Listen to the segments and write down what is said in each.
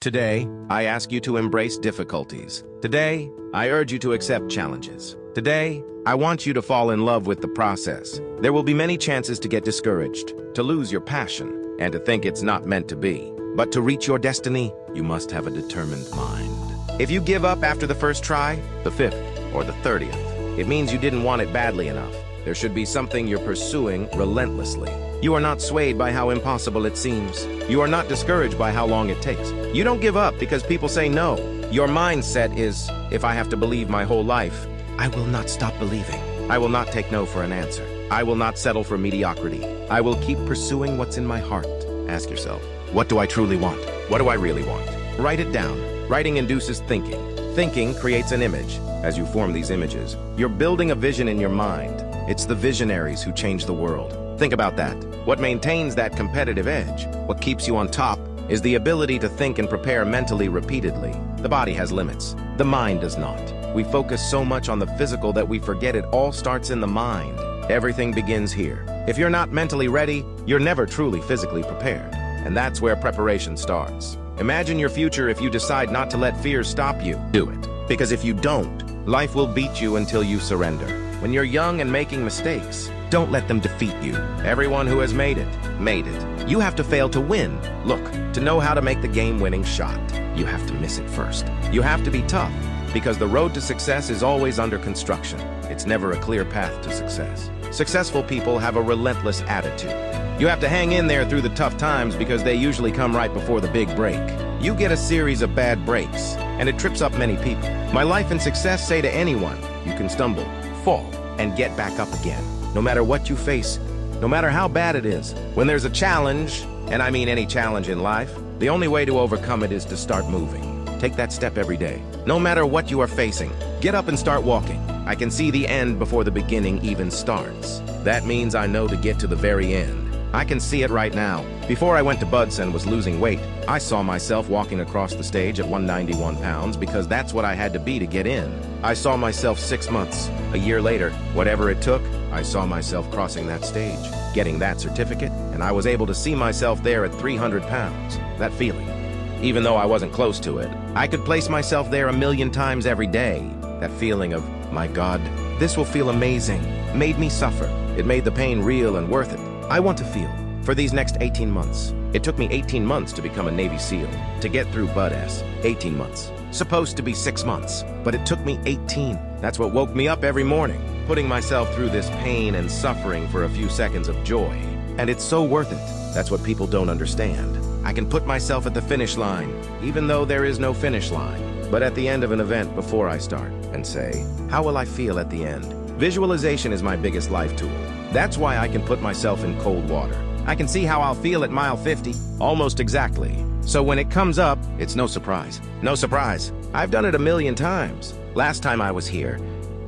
Today, I ask you to embrace difficulties. Today, I urge you to accept challenges. Today, I want you to fall in love with the process. There will be many chances to get discouraged, to lose your passion, and to think it's not meant to be. But to reach your destiny, you must have a determined mind. If you give up after the first try, the 5th, or the 30th, it means you didn't want it badly enough. There should be something you're pursuing relentlessly. You are not swayed by how impossible it seems. You are not discouraged by how long it takes. You don't give up because people say no. Your mindset is, if I have to believe my whole life, I will not stop believing. I will not take no for an answer. I will not settle for mediocrity. I will keep pursuing what's in my heart. Ask yourself, what do I truly want? What do I really want? Write it down. Writing induces thinking. Thinking creates an image. As you form these images, you're building a vision in your mind. It's the visionaries who change the world. Think about that. What maintains that competitive edge, what keeps you on top, is the ability to think and prepare mentally repeatedly. The body has limits. The mind does not. We focus so much on the physical that we forget it all starts in the mind. Everything begins here. If you're not mentally ready, you're never truly physically prepared. And that's where preparation starts. Imagine your future if you decide not to let fear stop you. Do it. Because if you don't, life will beat you until you surrender. When you're young and making mistakes, don't let them defeat you. Everyone who has made it. You have to fail to win. Look, to know how to make the game-winning shot, you have to miss it first. You have to be tough, because the road to success is always under construction. It's never a clear path to success. Successful people have a relentless attitude. You have to hang in there through the tough times because they usually come right before the big break. You get a series of bad breaks, and it trips up many people. My life and success say to anyone, you can stumble, fall, and get back up again. No matter what you face, no matter how bad it is. When there's a challenge, and I mean any challenge in life, the only way to overcome it is to start moving. Take that step every day. No matter what you are facing, get up and start walking. I can see the end before the beginning even starts. That means I know to get to the very end. I can see it right now. Before I went to Buds and was losing weight, I saw myself walking across the stage at 191 pounds because that's what I had to be to get in. I saw myself 6 months, a year later, whatever it took, I saw myself crossing that stage, getting that certificate, and I was able to see myself there at 300 pounds. That feeling. Even though I wasn't close to it, I could place myself there 1,000,000 times every day. That feeling of, my God, this will feel amazing, made me suffer. It made the pain real and worth it. I want to feel. For these next 18 months. It took me 18 months to become a Navy SEAL, to get through Bud S. 18 months. Supposed to be 6 months, but it took me 18. That's what woke me up every morning, putting myself through this pain and suffering for a few seconds of joy. And it's so worth it. That's what people don't understand. I can put myself at the finish line, even though there is no finish line. But at the end of an event before I start, and say, how will I feel at the end? Visualization is my biggest life tool. That's why I can put myself in cold water. I can see how I'll feel at mile 50, almost exactly. So when it comes up, it's no surprise. No surprise. I've done it 1,000,000 times. Last time I was here,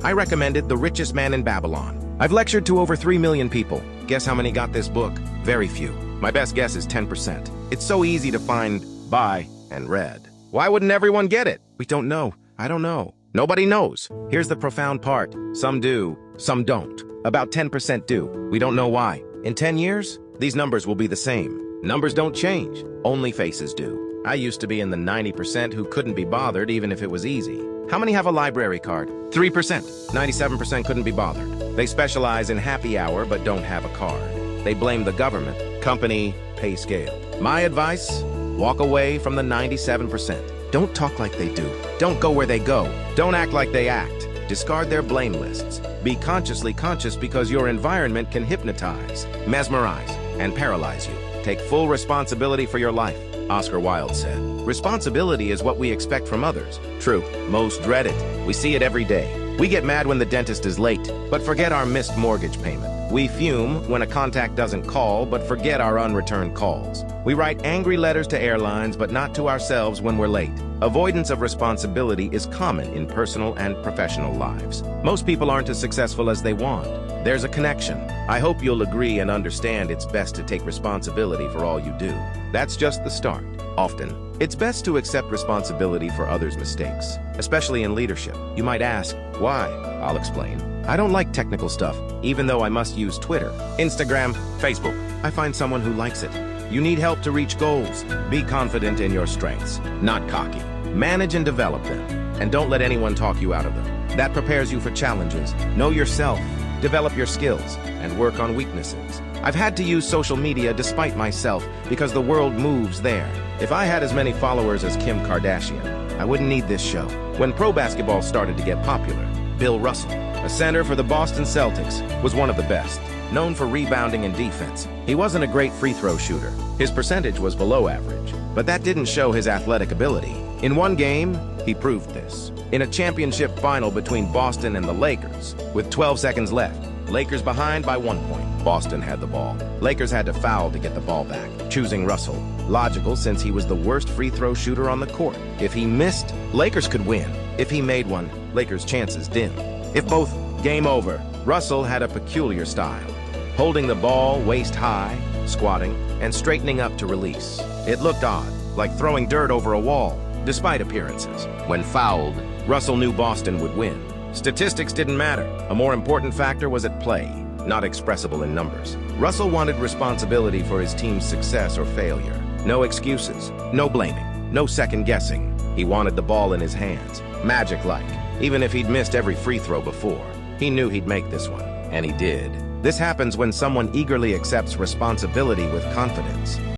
I recommended The Richest Man in Babylon. I've lectured to over 3 million people. Guess how many got this book? Very few. My best guess is 10%. It's so easy to find, buy, and read. Why wouldn't everyone get it? We don't know. I don't know. Nobody knows. Here's the profound part. Some do, some don't. About 10% do. We don't know why. In 10 years, these numbers will be the same. Numbers don't change. Only faces do. I used to be in the 90% who couldn't be bothered even if it was easy. How many have a library card? 3%. 97% couldn't be bothered. They specialize in happy hour but don't have a card. They blame the government, company, pay scale. My advice? Walk away from the 97%. Don't talk like they do. Don't go where they go. Don't act like they act. Discard their blame lists. Be consciously conscious because your environment can hypnotize, mesmerize, and paralyze you. Take full responsibility for your life, Oscar Wilde said. Responsibility is what we expect from others. True, most dread it. We see it every day. We get mad when the dentist is late, but forget our missed mortgage payment. We fume when a contact doesn't call, but forget our unreturned calls. We write angry letters to airlines, but not to ourselves when we're late. Avoidance of responsibility is common in personal and professional lives. Most people aren't as successful as they want. There's a connection. I hope you'll agree and understand it's best to take responsibility for all you do. That's just the start. Often, it's best to accept responsibility for others' mistakes, especially in leadership. You might ask, why? I'll explain. I don't like technical stuff, even though I must use Twitter, Instagram, Facebook. I find someone who likes it. You need help to reach goals. Be confident in your strengths, not cocky. Manage and develop them, and don't let anyone talk you out of them. That prepares you for challenges. Know yourself, develop your skills, and work on weaknesses. I've had to use social media despite myself because the world moves there. If I had as many followers as Kim Kardashian, I wouldn't need this show. When pro basketball started to get popular, Bill Russell, a center for the Boston Celtics, was one of the best. Known for rebounding and defense, he wasn't a great free throw shooter. His percentage was below average, but that didn't show his athletic ability. In one game, he proved this. In a championship final between Boston and the Lakers, with 12 seconds left, Lakers behind by 1 point. Boston had the ball. Lakers had to foul to get the ball back, choosing Russell. Logical, since he was the worst free throw shooter on the court. If he missed, Lakers could win. If he made one, Lakers' chances dimmed. If both, game over. Russell had a peculiar style, holding the ball waist high, squatting, and straightening up to release. It looked odd, like throwing dirt over a wall, despite appearances. When fouled, Russell knew Boston would win. Statistics didn't matter. A more important factor was at play, not expressible in numbers. Russell wanted responsibility for his team's success or failure. No excuses, no blaming, no second guessing. He wanted the ball in his hands, magic-like. Even if he'd missed every free throw before, he knew he'd make this one, and he did. This happens when someone eagerly accepts responsibility with confidence.